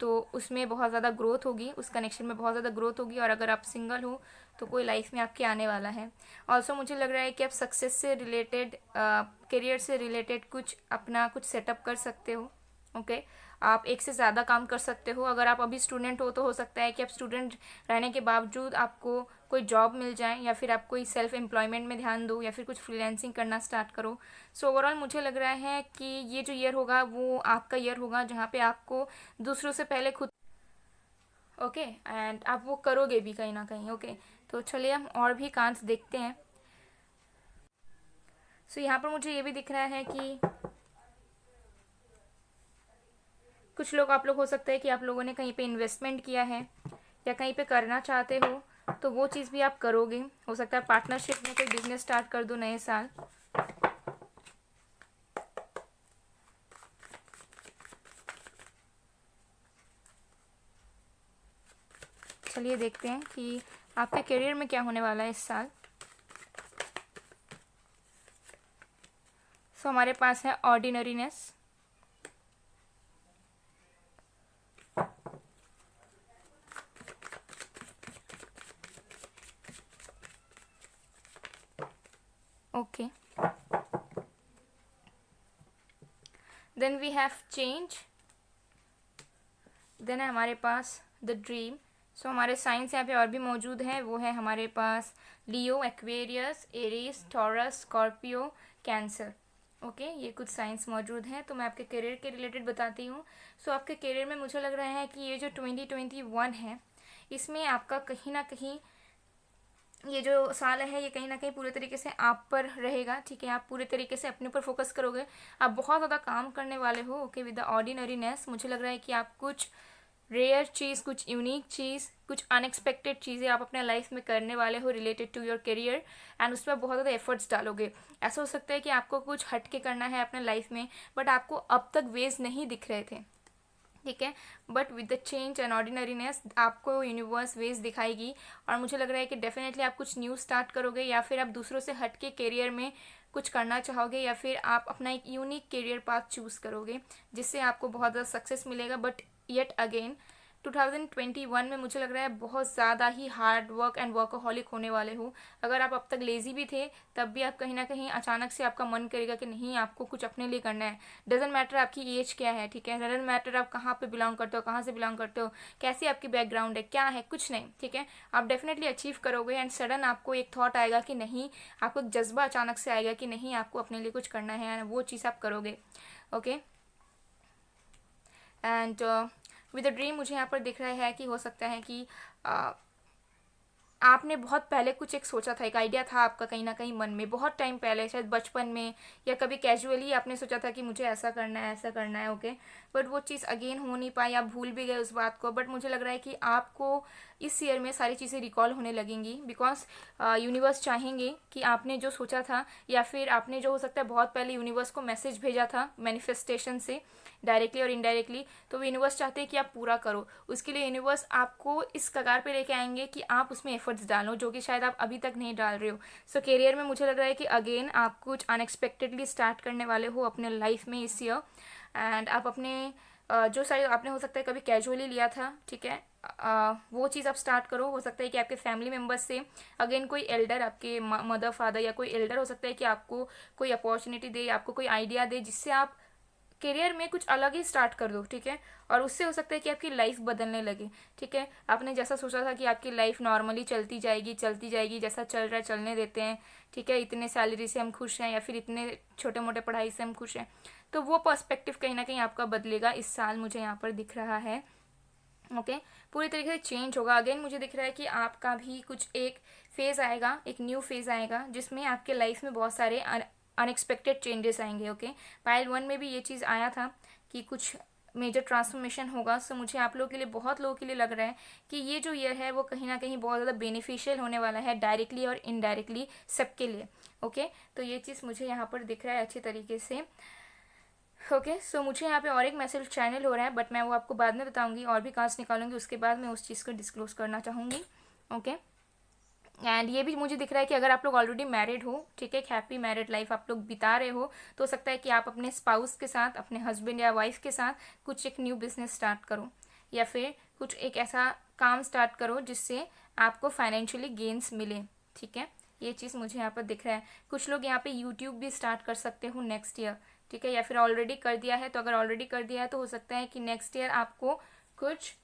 तो उसमें बहुत ज़्यादा ग्रोथ होगी, उस कनेक्शन में बहुत ज़्यादा ग्रोथ होगी. और अगर आप सिंगल हो तो कोई लाइफ में आपके आने वाला है. ऑल्सो मुझे लग रहा है कि आप सक्सेस से रिलेटेड, करियर से रिलेटेड कुछ अपना कुछ सेटअप कर सकते हो. ओके, आप एक से ज़्यादा काम कर सकते हो. अगर आप अभी स्टूडेंट हो तो हो सकता है कि आप स्टूडेंट रहने के बावजूद आपको कोई जॉब मिल जाए या फिर आप कोई सेल्फ एम्प्लॉयमेंट में ध्यान दो या फिर कुछ फ्रीलांसिंग करना स्टार्ट करो. सो ओवरऑल मुझे लग रहा है कि ये जो ईयर होगा वो आपका ईयर होगा जहाँ पे आपको दूसरों से पहले खुद ओके एंड आप वो करोगे भी कहीं ना कहीं. ओके, तो चलिए हम और भी कार्ड्स देखते हैं. सो यहाँ पर मुझे ये भी दिख रहा है कि कुछ लोग आप लोग हो सकता है कि आप लोगों ने कहीं पे इन्वेस्टमेंट किया है या कहीं पे करना चाहते हो तो वो चीज़ भी आप करोगे. हो सकता है पार्टनरशिप में कोई बिजनेस स्टार्ट कर दो नए साल. चलिए देखते हैं कि आपके करियर में क्या होने वाला है इस साल. सो हमारे पास है ordinariness, okay, then we have change, then है हमारे पास द ड्रीम. सो हमारे साइंस यहाँ पे और भी मौजूद हैं, वो है हमारे पास Leo, Aquarius, Aries, Taurus, Scorpio, Cancer. Okay, ये कुछ साइंस मौजूद हैं। तो मैं आपके करियर के रिलेटेड बताती हूँ। सो आपके करियर में मुझे लग रहा है कि ये जो 2021 है, इसमें आपका कहीं ना कहीं ये जो साल है ये कहीं ना कहीं पूरे तरीके से आप पर रहेगा। ठीक है, आप पूरे तरीके से अपने ऊपर फोकस करोगे। आप बहुत ज़्यादा काम करने वाले हो। ओके, विद द ऑर्डिनरीनेस मुझे लग रहा है कि आप कुछ रेयर चीज़, कुछ यूनिक चीज़, कुछ अनएक्सपेक्टेड चीज़ें आप अपने लाइफ में करने वाले हो related to your career, and उस पर बहुत ज़्यादा एफर्ट्स डालोगे। ऐसा हो सकता है कि आपको कुछ हट के करना है अपने लाइफ में, बट आपको अब तक वेज नहीं दिख रहे थे। ठीक है, but with the change and ordinariness आपको यूनिवर्स वेज दिखाएगी, और मुझे लग रहा है कि डेफिनेटली आप कुछ न्यू स्टार्ट करोगे, या फिर आप दूसरों से हट के करियर में कुछ करना चाहोगे, या फिर आप अपना एक यूनिक करियर पाथ चूज़ करोगे जिससे आपको बहुत ज़्यादा सक्सेस मिलेगा। बट येट अगेन 2021 में मुझे लग रहा है बहुत ज़्यादा ही हार्ड वर्क एंड वर्कaholic होने वाले हो। अगर आप अब तक लेजी भी थे, तब भी आप कहीं ना कहीं अचानक से आपका मन करेगा कि नहीं, आपको कुछ अपने लिए करना है। डजेंट मैटर आपकी एज क्या है, ठीक है, डजेंट मैटर आप कहाँ पे बिलोंग करते हो, कहाँ से बिलोंग करते हो, कैसी आपकी बैकग्राउंड है, क्या है, कुछ नहीं। ठीक है, आप डेफिनेटली अचीव करोगे। एंड सडन आपको एक थॉट आएगा कि नहीं, आपको एक जज्बा अचानक से आएगा कि नहीं, आपको अपने लिए कुछ करना है, एंड वो चीज़ आप करोगे। Okay, and with a dream मुझे यहाँ पर दिख रहा है कि हो सकता है कि आपने बहुत पहले कुछ एक सोचा था, एक आइडिया था आपका कहीं ना कहीं मन में, बहुत टाइम पहले, शायद बचपन में, या कभी कैजुअली आपने सोचा था कि मुझे ऐसा करना है, ऐसा करना है। ओके, बट वो चीज़ अगेन हो नहीं पाई, आप भूल भी गए उस बात को। बट मुझे लग रहा है कि आपको इस ईयर में सारी चीज़ें रिकॉल होने लगेंगी, बिकॉज यूनिवर्स चाहेंगे कि आपने जो सोचा था, या फिर आपने जो हो सकता है बहुत पहले यूनिवर्स को मैसेज भेजा था मैनिफेस्टेशन से, डायरेक्टली और इनडायरेक्टली, तो वो यूनिवर्स चाहते हैं कि आप पूरा करो। उसके लिए यूनिवर्स आपको इस कगार पे लेके आएंगे कि आप उसमें एफर्ट्स डालो, जो कि शायद आप अभी तक नहीं डाल रहे हो। सो करियर में मुझे लग रहा है कि अगेन आप कुछ अनएक्सपेक्टेडली स्टार्ट करने वाले हो अपने लाइफ में इस ईयर, एंड आप अपने जो शायद आपने हो सकता है कभी कैजुअली लिया था, ठीक है, वो चीज़ आप स्टार्ट करो। हो सकता है कि आपके फैमिली मेम्बर्स से अगेन कोई एल्डर, आपके मदर फादर या कोई एल्डर हो सकता है कि आपको कोई अपॉर्चुनिटी दे, आपको कोई आइडिया दे, जिससे आप करियर में कुछ अलग ही स्टार्ट कर दो। ठीक है, और उससे हो सकता है कि आपकी लाइफ बदलने लगे। ठीक है, आपने जैसा सोचा था कि आपकी लाइफ नॉर्मली चलती जाएगी, जैसा चल रहा है चलने देते हैं, ठीक है, इतने सैलरी से हम खुश हैं, या फिर इतने छोटे मोटे पढ़ाई से हम खुश हैं, तो वो पर्सपेक्टिव कहीं ना कहीं आपका बदलेगा इस साल, मुझे यहाँ पर दिख रहा है। ओके, पूरी तरीके से चेंज होगा। अगेन मुझे दिख रहा है कि आपका भी कुछ एक फेज़ आएगा, एक न्यू फेज़ आएगा, जिसमें आपके लाइफ में बहुत सारे अनएक्सपेक्टेड चेंजेस आएंगे। ओके, पाइल 1 में भी ये चीज़ आया था कि कुछ मेजर ट्रांसफॉर्मेशन होगा। सो मुझे आप लोगों के लिए, बहुत लोगों के लिए लग रहा है कि ये जो ईयर है वो कहीं ना कहीं बहुत ज़्यादा बेनिफिशियल होने वाला है, डायरेक्टली और इनडायरेक्टली सबके लिए। ओके, तो ये चीज़ मुझे यहाँ पर दिख रहा है अच्छी तरीके से। ओके, सो मुझे यहाँ पे और एक मैसेज चैनल हो रहा है, बट मैं वो आपको बाद में बताऊंगी, और भी कार्ड्स निकालूंगी, उसके बाद मैं उस चीज़ को डिस्क्लोज करना चाहूँगी। ओके, एंड ये भी मुझे दिख रहा है कि अगर आप लोग ऑलरेडी मैरिड हो, ठीक है, एक हैप्पी मैरिड लाइफ आप लोग बिता रहे हो, तो सकता है कि आप अपने स्पाउस के साथ, अपने हस्बैंड या वाइफ के साथ कुछ एक न्यू बिजनेस स्टार्ट करो, या फिर कुछ एक ऐसा काम स्टार्ट करो जिससे आपको फाइनेंशियली गेन्स मिले। ठीक है, ये चीज़ मुझे यहाँ पर दिख रहा है। कुछ लोग यहाँ पे यूट्यूब भी स्टार्ट कर सकते हो नेक्स्ट ईयर, ठीक है, या फिर ऑलरेडी कर दिया है। तो अगर ऑलरेडी कर दिया है तो हो सकता है कि नेक्स्ट ईयर आपको कुछ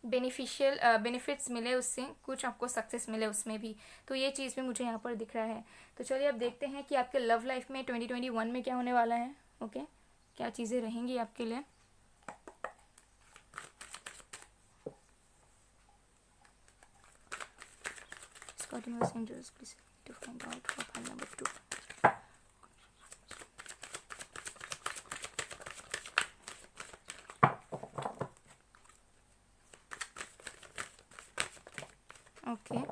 बेनिफिट्स मिले, उससे कुछ आपको सक्सेस मिले उसमें भी। तो ये चीज़ भी मुझे यहाँ पर दिख रहा है। तो चलिए अब देखते हैं कि आपके लव लाइफ में 2021 में क्या होने वाला है। ओके, क्या चीज़ें रहेंगी आपके लिए। Okay,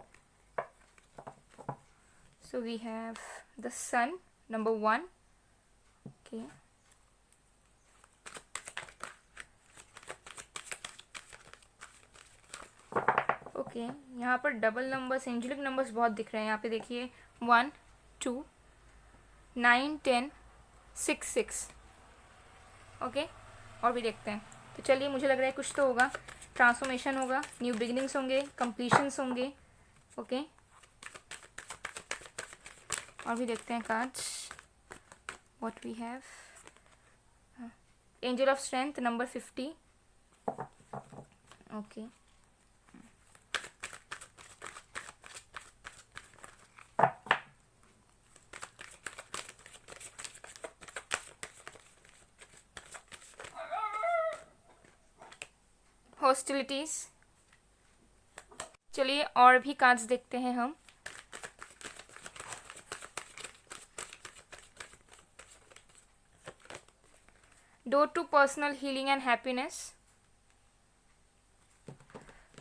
so we have the sun, number 1. Okay, okay, यहाँ पर डबल नंबर्स, एंजेलिक नंबर्स बहुत दिख रहे हैं यहाँ पे। देखिए 1 2 9 10 6 6। ओके, और भी देखते हैं। तो चलिए, मुझे लग रहा है कुछ तो होगा, ट्रांसफॉर्मेशन होगा, न्यू बिगिनिंग्स होंगे, कंप्लीशंस होंगे। ओके, और भी देखते हैं cards, what we have. Angel of strength number 50। Okay, hostilities. चलिए और भी कार्ड्स देखते हैं हम। Door to personal healing and happiness.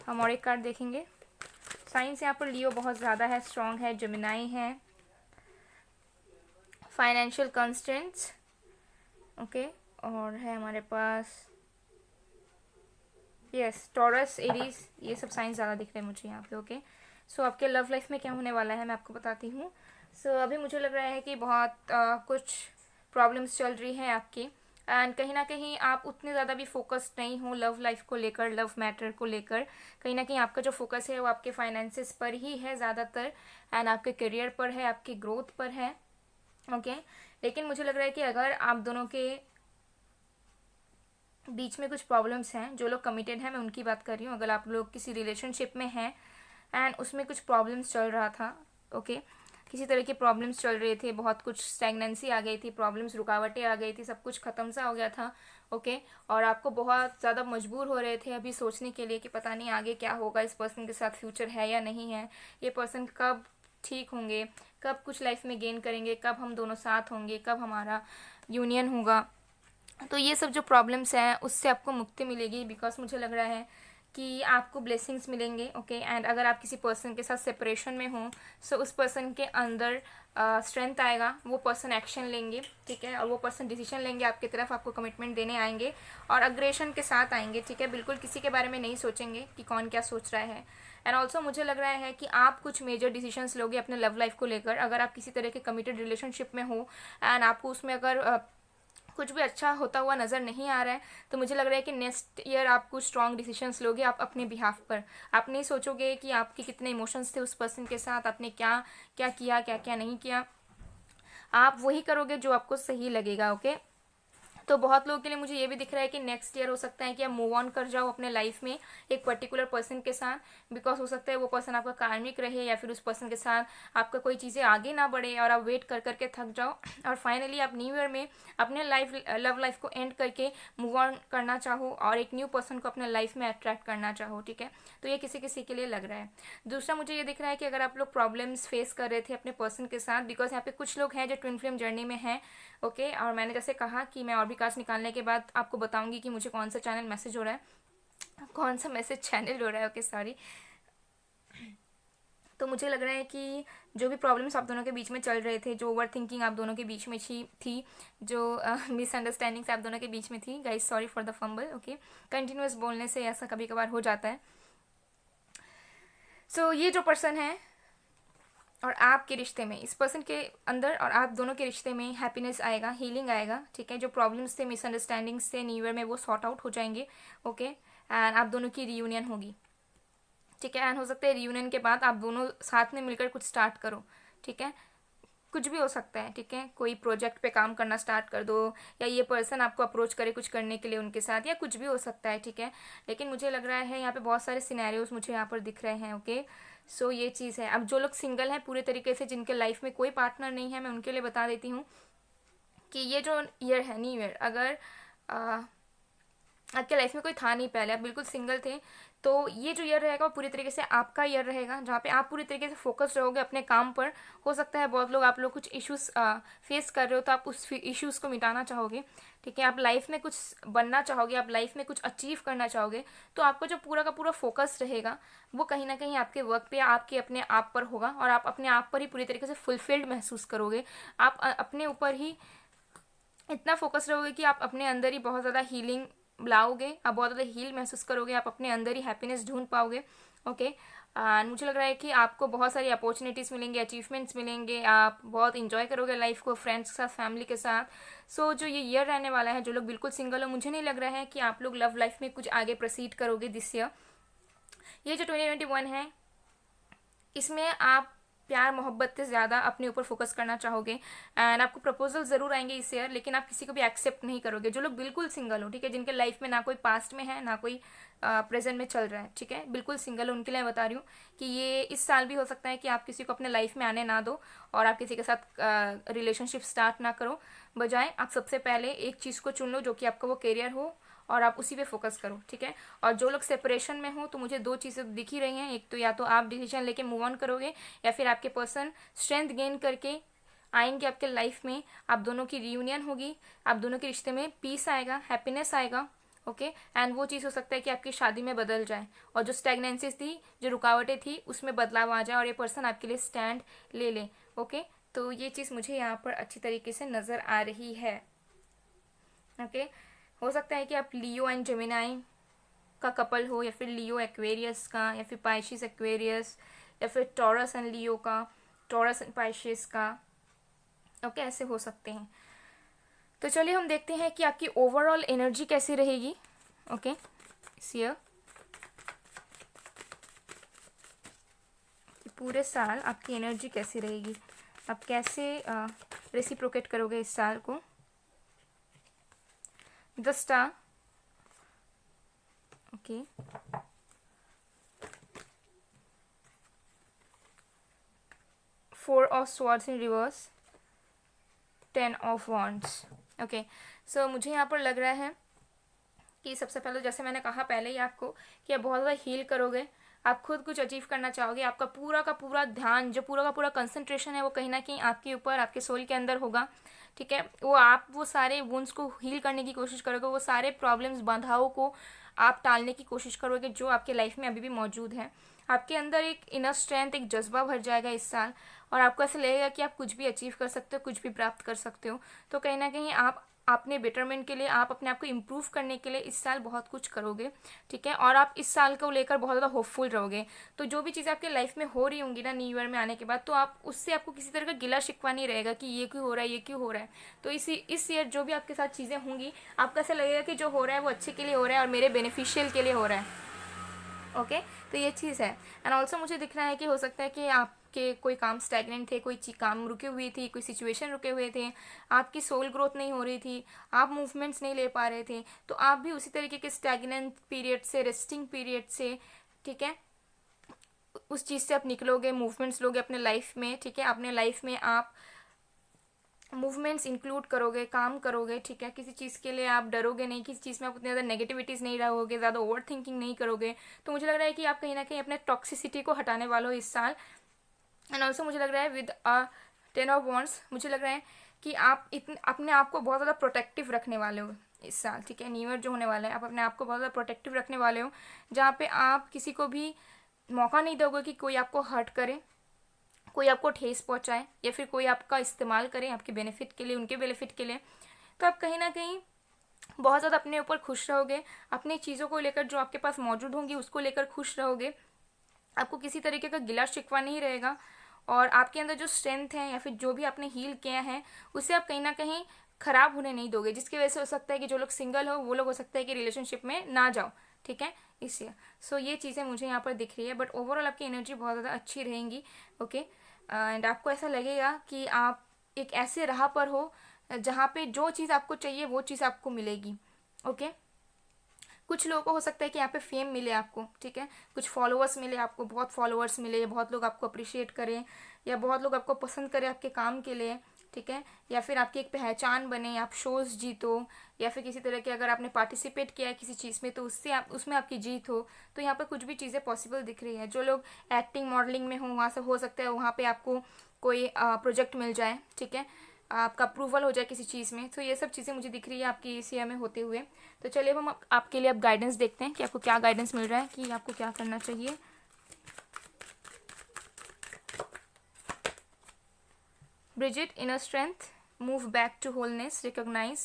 हम और एक कार्ड देखेंगे। साइंस यहाँ पर लियो बहुत ज़्यादा है, स्ट्रांग है, जेमिनाई है, फाइनेंशियल कंस्ट्रेंट्स, ओके, और है हमारे पास यस टॉरस, एरीज, ये सब साइंस ज़्यादा दिख रहे हैं मुझे यहाँ पे, ओके। सो आपके लव लाइफ में क्या होने वाला है मैं आपको बताती हूँ। सो अभी मुझे लग रहा है कि बहुत कुछ प्रॉब्लम्स चल रही हैं आपकी, एंड कहीं ना कहीं आप उतने ज़्यादा भी फोकस्ड नहीं हो लव लाइफ को लेकर, लव मैटर को लेकर। कहीं ना कहीं आपका जो फोकस है वो आपके फाइनेंसेस पर ही है ज़्यादातर, एंड आपके करियर पर है, आपकी ग्रोथ पर है, ओके। लेकिन मुझे लग रहा है कि अगर आप दोनों के बीच में कुछ प्रॉब्लम्स हैं, जो लोग कमिटेड हैं मैं उनकी बात कर रही हूँ, अगर आप लोग किसी रिलेशनशिप में हैं एंड उसमें कुछ प्रॉब्लम्स चल रहा था, ओके, किसी तरह की प्रॉब्लम्स चल रहे थे, बहुत कुछ स्टैग्नेंसी आ गई थी, प्रॉब्लम्स, रुकावटें आ गई थी, सब कुछ ख़त्म सा हो गया था, ओके। और आपको बहुत ज़्यादा मजबूर हो रहे थे अभी सोचने के लिए कि पता नहीं आगे क्या होगा, इस पर्सन के साथ फ्यूचर है या नहीं है, ये पर्सन कब ठीक होंगे, कब कुछ लाइफ में गेन करेंगे, कब हम दोनों साथ होंगे, कब हमारा यूनियन होगा। तो ये सब जो प्रॉब्लम्स हैं उससे आपको मुक्ति मिलेगी, बिकॉज मुझे लग रहा है कि आपको ब्लेसिंग्स मिलेंगे, ओके। एंड अगर आप किसी पर्सन के साथ सेपरेशन में हो, सो उस पर्सन के अंदर स्ट्रेंथ आएगा, वो पर्सन एक्शन लेंगे, ठीक है, और वो पर्सन डिसीजन लेंगे आपकी तरफ, आपको कमिटमेंट देने आएंगे और अग्रेशन के साथ आएंगे, ठीक है, बिल्कुल किसी के बारे में नहीं सोचेंगे कि कौन क्या सोच रहा है। एंड ऑल्सो मुझे लग रहा है कि आप कुछ मेजर डिसीजंस लोगे अपने लव लाइफ को लेकर, अगर आप किसी तरह के कमिटेड रिलेशनशिप में हो एंड आपको उसमें अगर कुछ भी अच्छा होता हुआ नज़र नहीं आ रहा है, तो मुझे लग रहा है कि नेक्स्ट ईयर आप कुछ स्ट्रॉन्ग डिसीजंस लोगे आप अपने बिहाफ पर। आप नहीं सोचोगे कि आपके कितने इमोशंस थे उस पर्सन के साथ, आपने क्या क्या किया, क्या क्या नहीं किया, आप वही करोगे जो आपको सही लगेगा, ओके। तो बहुत लोगों के लिए मुझे ये भी दिख रहा है कि नेक्स्ट ईयर हो सकता है कि आप मूव ऑन कर जाओ अपने लाइफ में एक पर्टिकुलर पर्सन के साथ, बिकॉज हो सकता है वो पर्सन आपका कार्मिक रहे या फिर उस पर्सन के साथ आपका कोई चीज़ें आगे ना बढ़े और आप वेट कर करके थक जाओ और फाइनली आप न्यू ईयर में अपने लव लाइफ को एंड करके मूव ऑन करना चाहो और एक न्यू पर्सन को अपने लाइफ में अट्रैक्ट करना चाहो, ठीक है। तो ये किसी किसी के लिए लग रहा है। दूसरा मुझे ये दिख रहा है कि अगर आप लोग प्रॉब्लम्स फेस कर रहे थे अपने पर्सन के साथ, बिकॉज यहाँ पे कुछ लोग हैं जो ट्विन फ्लेम जर्नी में हैं, ओके। और मैंने जैसे कहा कि मैं और भी कार्ड्स निकालने के बाद आपको बताऊंगी कि मुझे कौन सा चैनल मैसेज हो रहा है, कौन सा मैसेज चैनल हो रहा है, ओके सॉरी। तो मुझे लग रहा है कि जो भी प्रॉब्लम्स आप दोनों के बीच में चल रहे थे, जो ओवर थिंकिंग आप दोनों के बीच में थी, जो मिसअंडरस्टैंडिंग्स आप दोनों के बीच में थी, guys sorry for the fumble, okay. Continuous बोलने से ऐसा कभी कभार हो जाता है। सो ये जो पर्सन है और आपके रिश्ते में, इस पर्सन के अंदर और आप दोनों के रिश्ते में हैप्पीनेस आएगा, हीलिंग आएगा, ठीक है। जो प्रॉब्लम्स थे, मिसअंडरस्टैंडिंग्स थे न्यू ईयर में, वो सॉर्ट आउट हो जाएंगे, ओके। एंड आप दोनों की रियूनियन होगी, ठीक है। एंड हो सकता है रियूनियन के बाद आप दोनों साथ में मिलकर कुछ स्टार्ट करो, ठीक है, कुछ भी हो सकता है, ठीक है। कोई प्रोजेक्ट पे काम करना स्टार्ट कर दो, या ये पर्सन आपको अप्रोच करे कुछ करने के लिए उनके साथ, या कुछ भी हो सकता है, ठीक है। लेकिन मुझे लग रहा है यहाँ पे बहुत सारे सिनेरियोज मुझे यहाँ पर दिख रहे हैं, ओके। सो ये चीज़ है। अब जो लोग सिंगल हैं पूरे तरीके से, जिनके लाइफ में कोई पार्टनर नहीं है, मैं उनके लिए बता देती हूँ कि ये जो ईयर है, न्यू ईयर, अगर आपके लाइफ में कोई था नहीं पहले, आप बिल्कुल सिंगल थे, तो ये जो ईयर रहेगा वो पूरी तरीके से आपका ईयर रहेगा, जहाँ पे आप पूरी तरीके से फोकस रहोगे अपने काम पर। हो सकता है बहुत लोग, आप लोग कुछ इश्यूज फेस कर रहे हो, तो आप उस इश्यूज़ को मिटाना चाहोगे, ठीक है। आप लाइफ में कुछ बनना चाहोगे, आप लाइफ में कुछ अचीव करना चाहोगे, तो आपका जो पूरा का पूरा फोकस रहेगा वो कहीं ना कहीं आपके वर्क पे, आपके अपने आप पर होगा, और आप अपने आप पर ही पूरी तरीके से फुलफिल्ड महसूस करोगे। आप अपने ऊपर ही इतना फोकस रहोगे कि आप अपने अंदर ही बहुत ज़्यादा हीलिंग लाओगे, आप बहुत ज़्यादा हील महसूस करोगे, आप अपने अंदर ही हैप्पीनेस ढूंढ पाओगे, ओके। एंड मुझे लग रहा है कि आपको बहुत सारी अपॉर्चुनिटीज़ मिलेंगी, अचीवमेंट्स मिलेंगे, आप बहुत इंजॉय करोगे लाइफ को फ्रेंड्स के साथ, फैमिली के साथ। सो जो ये ईयर रहने वाला है, जो लोग बिल्कुल सिंगल हो, मुझे नहीं लग रहा है कि आप लोग लव लाइफ में कुछ आगे प्रोसीड करोगे दिस ईयर। ये जो 2021 है, इसमें आप प्यार मोहब्बत से ज़्यादा अपने ऊपर फोकस करना चाहोगे, एंड आपको प्रपोजल ज़रूर आएंगे इस ईयर, लेकिन आप किसी को भी एक्सेप्ट नहीं करोगे। जो लोग बिल्कुल सिंगल हो, ठीक है, जिनके लाइफ में ना कोई पास्ट में है ना कोई प्रेजेंट में चल रहा है, ठीक है, बिल्कुल सिंगल हो, उनके लिए मैं बता रही हूँ कि ये इस साल भी हो सकता है कि आप किसी को अपने लाइफ में आने ना दो और आप किसी के साथ रिलेशनशिप स्टार्ट ना करो। बजाय आप सबसे पहले एक चीज़ को चुन लो जो कि आपका वो करियर हो और आप उसी पे फोकस करो, ठीक है। और जो लोग सेपरेशन में हो तो मुझे दो चीज़ें दिख ही रही हैं, एक तो या तो आप डिसीजन लेके मूव ऑन करोगे या फिर आपके पर्सन स्ट्रेंथ गेन करके आएंगे आपके लाइफ में, आप दोनों की रियूनियन होगी, आप दोनों के रिश्ते में पीस आएगा, हैप्पीनेस आएगा, ओके। एंड वो चीज़ हो सकता है कि आपकी शादी में बदल जाए और जो स्टैग्नेंसीज थी, जो रुकावटें थी, उसमें बदलाव आ जाए और ये पर्सन आपके लिए स्टैंड ले ले, ओके। तो ये चीज़ मुझे यहाँ पर अच्छी तरीके से नज़र आ रही है, ओके। हो सकता है कि आप लियो एंड जेमिनाई का कपल हो, या फिर लियो एक्वेरियस का, या फिर पाइशिस एक्वेरियस, या फिर टॉरस एंड लियो का, टॉरस एंड पाइशिस का, ओके, ऐसे हो सकते हैं। तो चलिए हम देखते हैं कि आपकी ओवरऑल एनर्जी कैसी रहेगी, ओके, इस ईयर पूरे साल आपकी एनर्जी कैसी रहेगी, आप कैसे रेसिप्रोकेट करोगे इस साल को। The star, okay, four of swords in reverse, 10 of wands, okay. So मुझे यहाँ पर लग रहा है कि सबसे पहले जैसे मैंने कहा पहले ही आपको कि आप बहुत ज़्यादा हील करोगे, आप खुद कुछ अचीव करना चाहोगे, आपका पूरा का पूरा ध्यान, जो पूरा का पूरा कंसंट्रेशन है वो कहीं ना कहीं आपके ऊपर, आपके सोल के अंदर होगा, ठीक है। वो सारे वुंड्स को हील करने की कोशिश करोगे, वो सारे प्रॉब्लम्स, बाधाओं को आप टालने की कोशिश करोगे जो आपके लाइफ में अभी भी मौजूद है। आपके अंदर एक इनर स्ट्रेंथ, एक जज्बा भर जाएगा इस साल, और आपको ऐसा लगेगा कि आप कुछ भी अचीव कर सकते हो, कुछ भी प्राप्त कर सकते हो। तो कहीं ना कहीं आप अपने बेटरमेंट के लिए, आप अपने आप को इम्प्रूव करने के लिए इस साल बहुत कुछ करोगे, ठीक है। और आप इस साल को लेकर बहुत ज़्यादा होपफुल रहोगे। तो जो भी चीज़ें आपके लाइफ में हो रही होंगी ना न्यू ईयर में आने के बाद, तो आप उससे, आपको किसी तरह का गिला शिकवा नहीं रहेगा कि ये क्यों हो रहा है, ये क्यों हो रहा है। तो इस ईयर जो भी आपके साथ चीज़ें होंगी, आपको ऐसा लगेगा कि जो हो रहा है वो अच्छे के लिए हो रहा है और मेरे बेनिफिशियल के लिए हो रहा है, ओके। तो ये चीज़ है। एंड ऑल्सो मुझे दिख रहा है कि हो सकता है कि आपके कोई काम स्टैगनेंट थे, कोई काम रुके हुई थी, कोई सिचुएशन रुके हुए थे, आपकी सोल ग्रोथ नहीं हो रही थी, आप मूवमेंट्स नहीं ले पा रहे थे, तो आप भी उसी तरीके के स्टैगनेंट पीरियड से, रेस्टिंग पीरियड से, ठीक है, उस चीज़ से आप निकलोगे, मूवमेंट्स लोगे अपने लाइफ में, ठीक है। अपने लाइफ में आप मूवमेंट्स इंक्लूड करोगे, काम करोगे, ठीक है। किसी चीज़ के लिए आप डरोगे नहीं, किसी चीज़ में आप उतनी ज़्यादा नेगेटिविटीज़ नहीं रहोगे, ज़्यादा ओवर थिंकिंग नहीं करोगे। तो मुझे लग रहा है कि आप कहीं ना कहीं अपने टॉक्सिसिटी को हटाने वाले हो इस साल। एंड ऑल्सो मुझे लग रहा है विद 10 ऑफ वॉन्ड्स, मुझे लग रहा है कि आप अपने आप को बहुत ज़्यादा प्रोटेक्टिव रखने वाले हो इस साल, ठीक है। न्यू ईयर जो होने वाला है, आप अपने आप को बहुत ज़्यादा प्रोटेक्टिव रखने वाले हो, जहाँ पे आप किसी को भी मौका नहीं दोगे कि कोई आपको हर्ट करे, कोई आपको ठेस पहुंचाए, या फिर कोई आपका इस्तेमाल करे आपके बेनिफिट के लिए, उनके बेनिफिट के लिए। तो आप कहीं ना कहीं बहुत ज़्यादा अपने ऊपर खुश रहोगे, अपनी चीज़ों को लेकर जो आपके पास मौजूद होंगी उसको लेकर खुश रहोगे, आपको किसी तरीके का गिला शिकवा नहीं रहेगा, और आपके अंदर जो स्ट्रेंथ है या फिर जो भी आपने हील किया है उसे आप कहीं ना कहीं खराब होने नहीं दोगे, जिसकी वजह से हो सकता है कि जो लोग सिंगल हो वो लोग हो सकता है कि रिलेशनशिप में ना जाओ, ठीक है, इसलिए। सो ये चीज़ें मुझे यहाँ पर दिख रही है, बट ओवरऑल आपकी एनर्जी बहुत ज़्यादा अच्छी रहेंगी, ओके। एंड आपको ऐसा लगेगा कि आप एक ऐसे राह पर हो जहाँ पे जो चीज़ आपको चाहिए वो चीज़ आपको मिलेगी, ओके। कुछ लोगों को हो सकता है कि यहाँ पे फेम मिले आपको, ठीक है, कुछ फॉलोअर्स मिले आपको, बहुत फॉलोअर्स मिले, बहुत लोग आपको अप्रिशिएट करें, या बहुत लोग आपको पसंद करें आपके काम के लिए, ठीक है, या फिर आपकी एक पहचान बने, आप शोज़ जीतो, या फिर किसी तरह के अगर आपने पार्टिसिपेट किया है किसी चीज़ में तो उससे आप उसमें आपकी जीत हो। तो यहाँ पर कुछ भी चीज़ें पॉसिबल दिख रही है। जो लोग एक्टिंग मॉडलिंग में हो वहाँ से हो सकता है वहाँ पे आपको कोई प्रोजेक्ट मिल जाए, ठीक है, आपका अप्रूवल हो जाए किसी चीज़ में। तो ये सब चीज़ें मुझे दिख रही है आपकी इस ईयर में होते हुए। तो चलिए अब हम आपके लिए अब गाइडेंस देखते हैं कि आपको क्या गाइडेंस मिल रहा है, कि आपको क्या करना चाहिए। Bridget, inner strength, move back to wholeness, recognize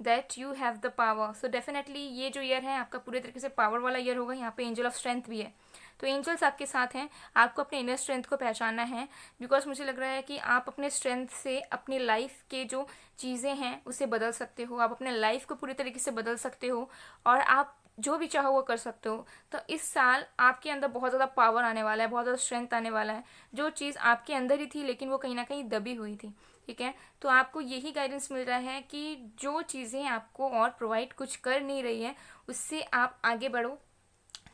that you have the power. So definitely ये जो ईयर है आपका पूरे तरीके से पावर वाला ईयर होगा। यहाँ पे एंजल ऑफ स्ट्रेंथ भी है, तो एंजल्स आपके साथ हैं, आपको अपने इनर स्ट्रेंथ को पहचानना है, बिकॉज मुझे लग रहा है कि आप अपने स्ट्रेंथ से अपनी लाइफ के जो चीज़ें हैं उसे बदल सकते हो, आप अपने लाइफ को पूरी तरीके से बदल सकते हो, और आप जो भी चाहो वो कर सकते हो। तो इस साल आपके अंदर बहुत ज़्यादा पावर आने वाला है, बहुत ज़्यादा स्ट्रेंथ आने वाला है, जो चीज़ आपके अंदर ही थी लेकिन वो कहीं ना कहीं दबी हुई थी, ठीक है। तो आपको यही गाइडेंस मिल रहा है कि जो चीज़ें आपको और प्रोवाइड कुछ कर नहीं रही है उससे आप आगे बढ़ो,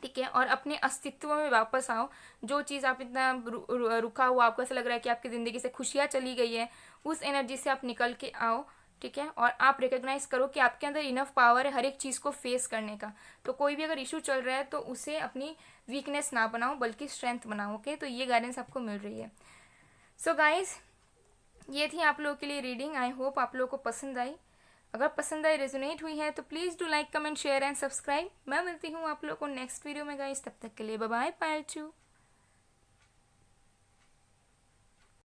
ठीक है, और अपने अस्तित्व में वापस आओ। जो चीज़ आप इतना रुका हुआ, आपको ऐसा लग रहा है कि आपकी ज़िंदगी से खुशियाँ चली गई है, उस एनर्जी से आप निकल के आओ, ठीक है, और आप रिकग्नाइज करो कि आपके अंदर इनफ पावर है हर एक चीज़ को फेस करने का। तो कोई भी अगर इशू चल रहा है तो उसे अपनी वीकनेस ना बनाओ बल्कि स्ट्रेंथ बनाओ। ओके, तो ये गाइडेंस आपको मिल रही है। सो गाइज, ये थी आप लोगों के लिए रीडिंग। आई होप आप लोगों को पसंद आई। अगर पसंद आई, रेजोनेट हुई है तो please do like, comment, share and subscribe. मैं मिलती हूँ आप लोगों को नेक्स्ट वीडियो में गाइज, तब तक के लिए बाय बाय, पायल चू।